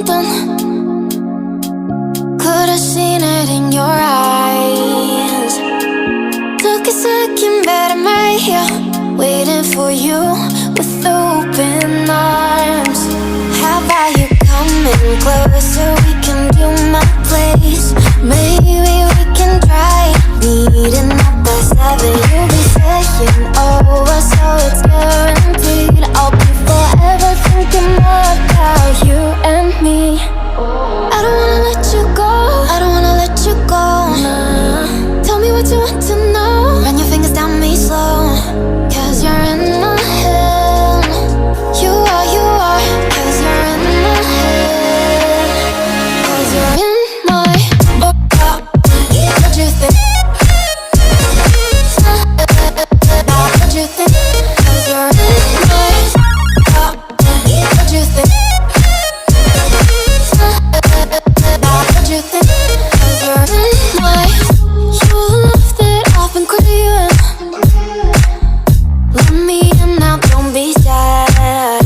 something. Could've seen it in your eyes. Took a second, but I'm right here, waiting for you with open arms. How about you coming closer? We can do my place. Maybe we can try meeting up by 7. You'll be saying over, so it's guaranteed. I'll be forever thinking about you and me. I don't wanna let you go, I don't wanna let you go. Nah. Tell me what you want to know. Run your fingers down me slow, 'cause you're in my head. You are, 'cause you're in my head. 'Cause you're in my what you think? What you think? 'Cause you're in my what you think? What you think? 'Cause you're in my you left it off and craving. Let me in now, don't be shy.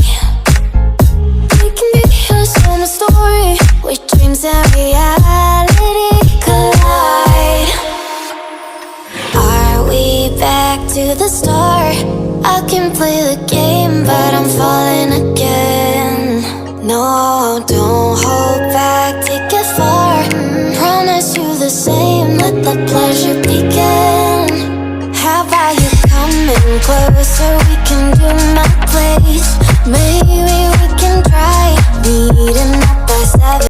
We can be a summer story where dreams and reality collide. Are we back to the start? I can play the game, but I'm falling again. No, don't hold back, take it far. Promise you the same, let the pleasure begin. How about you coming closer? We can do my place. Maybe we can try meeting up by 7.